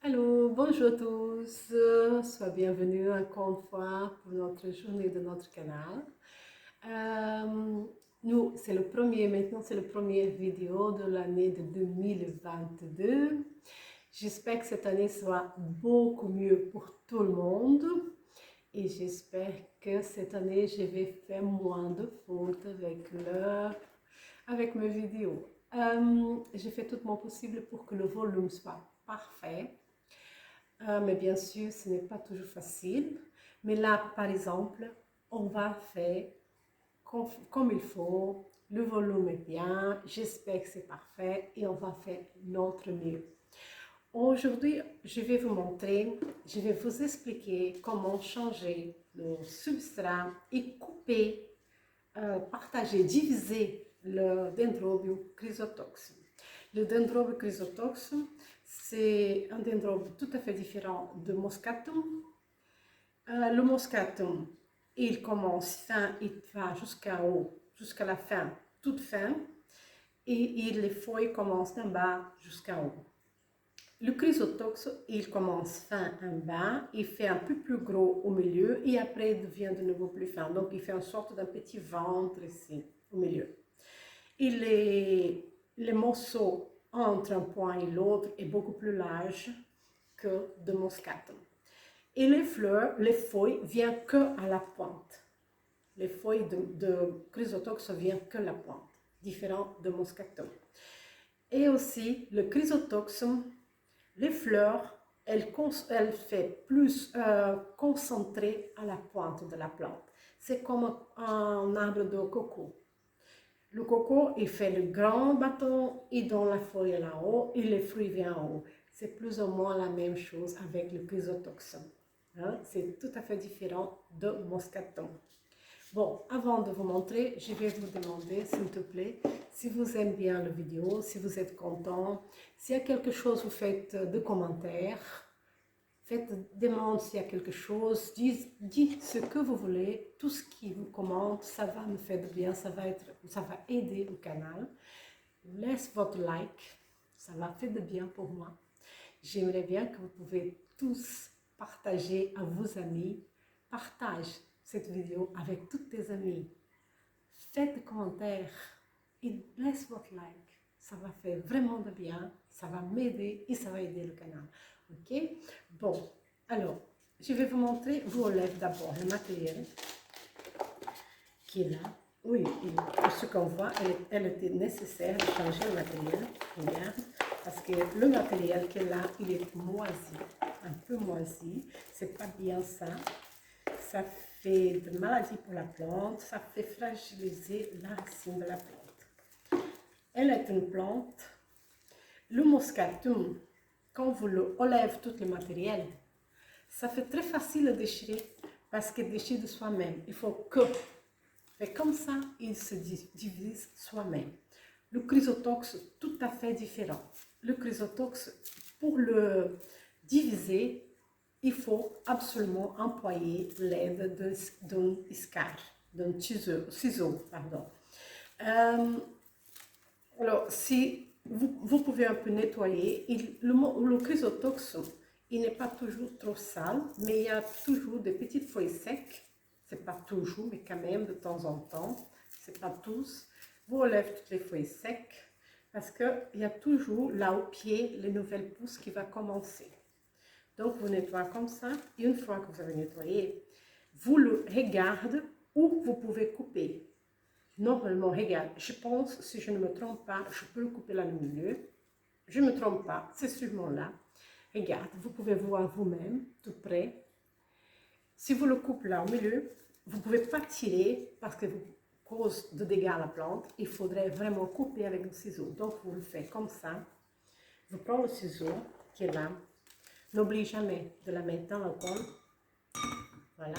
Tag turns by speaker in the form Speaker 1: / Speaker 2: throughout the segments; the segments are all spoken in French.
Speaker 1: Allô, bonjour à tous, sois bienvenue encore une fois pour notre journée de notre canal. Nous, maintenant c'est le premier vidéo de l'année de 2022. J'espère que cette année sera beaucoup mieux pour tout le monde et j'espère que cette année je vais faire moins de fautes avec mes vidéos. J'ai fait tout mon possible pour que le volume soit parfait. Mais bien sûr, ce n'est pas toujours facile. Mais là, par exemple, on va faire comme il faut. Le volume est bien. J'espère que c'est parfait et on va faire notre mieux. Aujourd'hui, je vais vous expliquer comment changer le substrat et couper, partager, diviser le Dendrobium chrysotoxum. Le Dendrobium chrysotoxum, c'est un dendrobium tout à fait différent de Moscatum. Le Moscatum, il commence fin, il va jusqu'à la fin, toute fin, et les feuilles commencent d'en bas jusqu'en haut. Le chrysotox, il commence fin en bas, il fait un peu plus gros au milieu et après il devient de nouveau plus fin. Donc il fait une sorte d'un petit ventre ici, au milieu. Et les morceaux entre un point et l'autre est beaucoup plus large que de Moscatum. Et les fleurs, les feuilles viennent que à la pointe. Les feuilles de chrysotox viennent que à la pointe, différent de Moscatum. Et aussi, le chrysotoxum, les fleurs, elles fait plus concentré à la pointe de la plante. C'est comme un arbre de coco. Le coco, il fait le grand bâton, il donne la feuille là-haut et les fruits viennent en haut. C'est plus ou moins la même chose avec le chrysotoxum. Hein? C'est tout à fait différent de Moscatum. Bon, avant de vous montrer, je vais vous demander, s'il te plaît, si vous aimez bien la vidéo, si vous êtes content, s'il y a quelque chose, vous faites des commentaires, faites des demandes s'il y a quelque chose, dites ce que vous voulez, tout ce qui vous commente, ça va me faire du bien, ça va aider le canal. Laisse votre like, ça va faire du bien pour moi. J'aimerais bien que vous pouvez tous partager à vos amis. Partage cette vidéo avec tous tes amis. Faites des commentaires et laisse votre like. Ça va faire vraiment de bien, ça va m'aider et ça va aider le canal. Ok? Bon, alors, je vais vous montrer, vous enlève d'abord le matériel qui est là. Oui, pour ce qu'on voit, elle était nécessaire de changer le matériel. Regarde, parce que le matériel qui est là, il est moisi, un peu moisi. C'est pas bien ça. Ça fait de maladies pour la plante, ça fait fragiliser la racine de la plante. Elle est une plante. Le Moscatum, quand vous le enlèvez tout le matériel, ça fait très facile à déchirer parce qu'il déchire de soi-même. Il faut que. Et comme ça, il se divise soi-même. Le chrysotox, tout à fait différent. Le chrysotox, pour le diviser, il faut absolument employer l'aide d'un iscar, d'un ciseau. Pardon. Alors, si vous pouvez un peu nettoyer, le chrysotox, il n'est pas toujours trop sale, mais il y a toujours des petites feuilles secs. C'est pas toujours, mais quand même de temps en temps. C'est pas tous. Vous enlevez toutes les feuilles secs parce qu'il y a toujours là au pied les nouvelles pousses qui vont commencer. Donc, vous nettoyez comme ça. Et une fois que vous avez nettoyé, vous le regardez où vous pouvez couper. Normalement, regarde, je pense, si je ne me trompe pas, je peux le couper là au milieu. Je ne me trompe pas, c'est sûrement là. Regarde, vous pouvez voir vous-même, tout près. Si vous le coupez là au milieu, vous ne pouvez pas tirer parce que vous cause de dégâts à la plante. Il faudrait vraiment couper avec le ciseau. Donc, vous le faites comme ça. Vous prenez le ciseau qui est là. N'oubliez jamais de la mettre dans le col. Voilà.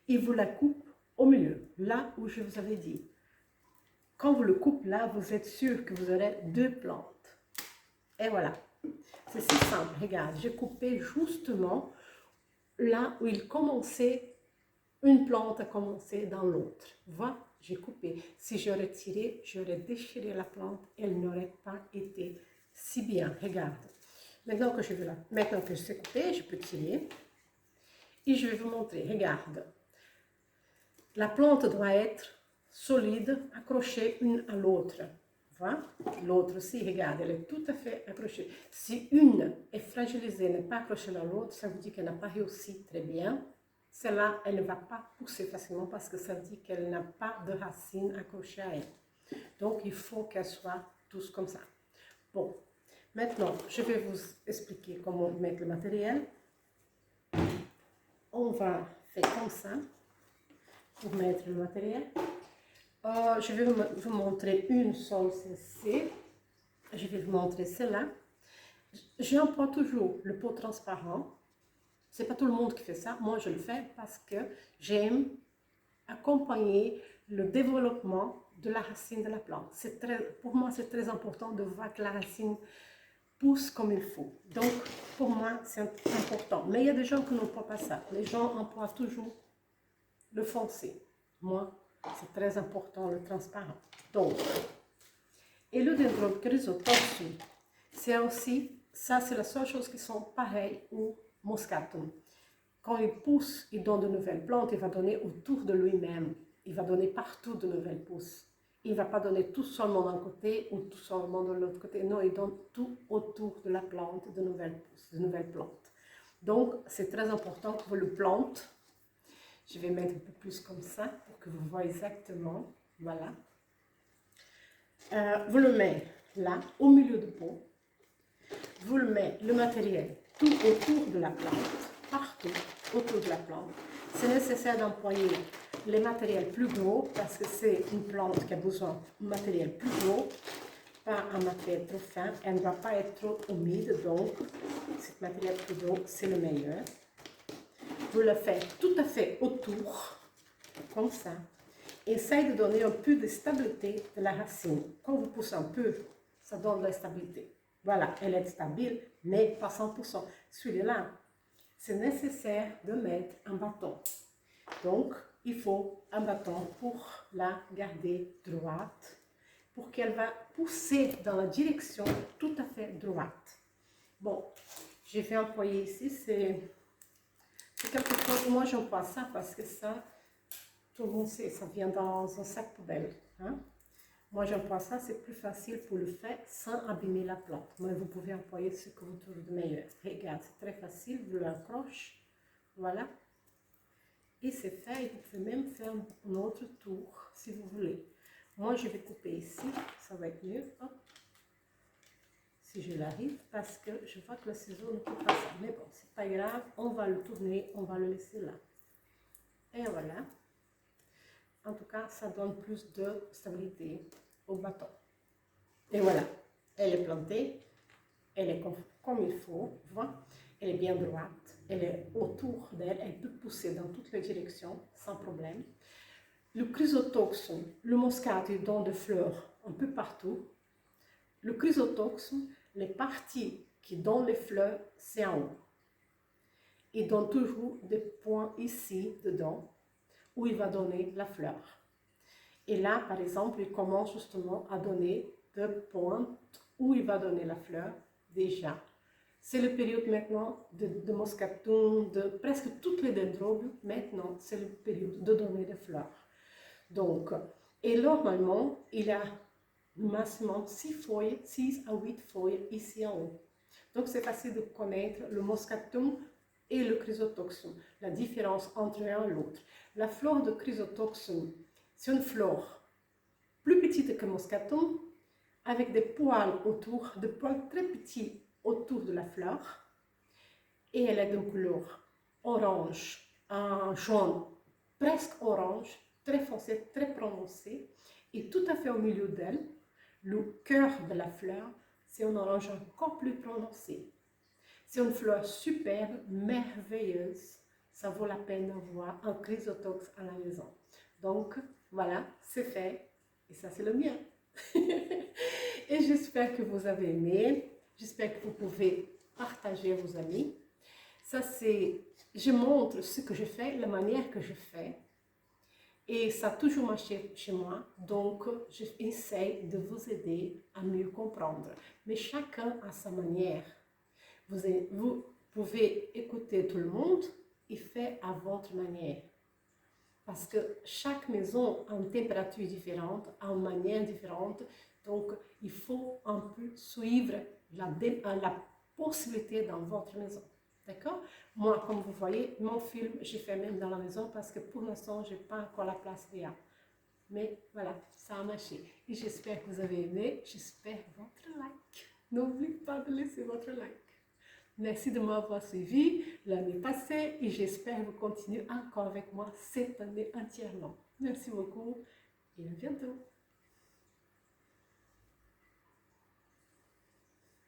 Speaker 1: Et vous la coupez au milieu, là où je vous avais dit. Quand vous le coupez là, vous êtes sûr que vous aurez deux plantes. Et voilà. C'est si simple. Regarde, j'ai coupé justement là où il commençait, une plante a commencé dans l'autre. Voilà, j'ai coupé. Si j'aurais tiré, j'aurais déchiré la plante. Elle n'aurait pas été si bien. Regarde. Maintenant que maintenant que c'est coupé, je peux tirer. Et je vais vous montrer. Regarde. La plante doit être solide, accrochée une à l'autre. Voilà. L'autre aussi, regarde, elle est tout à fait accrochée. Si une est fragilisée, n'est pas accrochée à l'autre, ça veut dire qu'elle n'a pas réussi très bien. Celle-là, elle ne va pas pousser facilement parce que ça dit qu'elle n'a pas de racines accrochées à elle. Donc, il faut qu'elle soit tous comme ça. Bon, maintenant, je vais vous expliquer comment mettre le matériel. On va faire comme ça pour mettre le matériel. Je vais vous montrer une seule celle-ci. Je vais vous montrer celle-là. J'emploie toujours le pot transparent. C'est pas tout le monde qui fait ça. Moi, je le fais parce que j'aime accompagner le développement de la racine de la plante. Pour moi, c'est très important de voir que la racine pousse comme il faut. Donc, pour moi, c'est important. Mais il y a des gens qui n'emploient pas ça. Les gens emploient toujours le foncé. Moi, c'est très important, le transparent. Donc, et le Dendrobium chrysotocum, c'est aussi, ça c'est la seule chose qui sont pareilles au Moscatum. Quand il pousse, il donne de nouvelles plantes, il va donner autour de lui-même. Il va donner partout de nouvelles pousses. Il ne va pas donner tout seulement d'un côté ou tout seulement de l'autre côté. Non, il donne tout autour de la plante de nouvelles pousses, de nouvelles plantes. Donc, c'est très important que vous le plantez. Je vais mettre un peu plus comme ça pour que vous voyez exactement. Voilà. Vous le mettez là, au milieu du pot. Vous le mettez, le matériel, tout autour de la plante, partout autour de la plante. C'est nécessaire d'employer les matériels plus gros parce que c'est une plante qui a besoin de matériel plus gros, pas un matériel trop fin. Elle ne doit pas être trop humide, donc ce matériel plus gros, c'est le meilleur. Vous le faites tout à fait autour, comme ça. Essaye de donner un peu de stabilité de la racine. Quand vous poussez un peu, ça donne de la stabilité. Voilà, elle est stable, mais pas 100%. Celui-là, c'est nécessaire de mettre un bâton. Donc, il faut un bâton pour la garder droite, pour qu'elle va pousser dans la direction tout à fait droite. Bon, je vais employer ici, c'est quelque chose, moi j'emploie ça parce que ça, tout le monde sait, ça vient dans un sac poubelle. Hein? Moi, j'emploie ça, c'est plus facile pour le faire sans abîmer la plante. Mais vous pouvez employer ce que vous trouvez de meilleur. Regarde, c'est très facile, vous l'accrochez, voilà. Et c'est fait, et vous pouvez même faire un autre tour, si vous voulez. Moi, je vais couper ici, ça va être mieux. Hop. Si je l'arrive, parce que je vois que le ciseau ne peut pas ça. Mais bon, c'est pas grave, on va le tourner, on va le laisser là. Et voilà. En tout cas, ça donne plus de stabilité au bâton. Et voilà, elle est plantée, elle est comme il faut, voilà. Elle est bien droite, elle est autour d'elle, elle peut pousser dans toutes les directions sans problème. Le chrysotoxum, le moscate, il donne des fleurs un peu partout. Le chrysotoxum, les parties qui donnent les fleurs, c'est en haut. Il donne toujours des points ici, dedans, où il va donner la fleur. Et là, par exemple, il commence justement à donner des pointes où il va donner la fleur déjà. C'est la période maintenant de moscatum, de presque toutes les dendrobiums. Maintenant, c'est la période de donner des fleurs. Donc, et normalement, il y a maximum 6 feuilles, 6 à 8 feuilles ici en haut. Donc, c'est facile de connaître le moscatum et le chrysotoxum, la différence entre l'un et l'autre. La fleur de chrysotoxum, c'est une fleur plus petite que moscatum, avec des poils autour, des poils très petits autour de la fleur. Et elle est d'une couleur orange, un jaune presque orange, très foncé, très prononcé. Et tout à fait au milieu d'elle, le cœur de la fleur, c'est un orange encore plus prononcé. C'est une fleur superbe, merveilleuse. Ça vaut la peine d'avoir un chrysotox à la maison. Donc, voilà, c'est fait. Et ça, c'est le mien. Et j'espère que vous avez aimé. J'espère que vous pouvez partager à vos amis. Ça, c'est... Je montre ce que je fais, la manière que je fais. Et ça a toujours marché chez moi. Donc, j'essaie de vous aider à mieux comprendre. Mais chacun a sa manière. Vous pouvez écouter tout le monde et faire à votre manière. Parce que chaque maison a une température différente, a une manière différente. Donc, il faut un peu suivre la possibilité dans votre maison. D'accord? Moi, comme vous voyez, mon film, j'ai fait même dans la maison parce que pour l'instant, je n'ai pas encore la place idéale. Mais voilà, ça a marché. Et j'espère que vous avez aimé. J'espère votre like. N'oubliez pas de laisser votre like. Merci de m'avoir suivi l'année passée et j'espère vous continuer encore avec moi cette année entièrement. Merci beaucoup et à bientôt.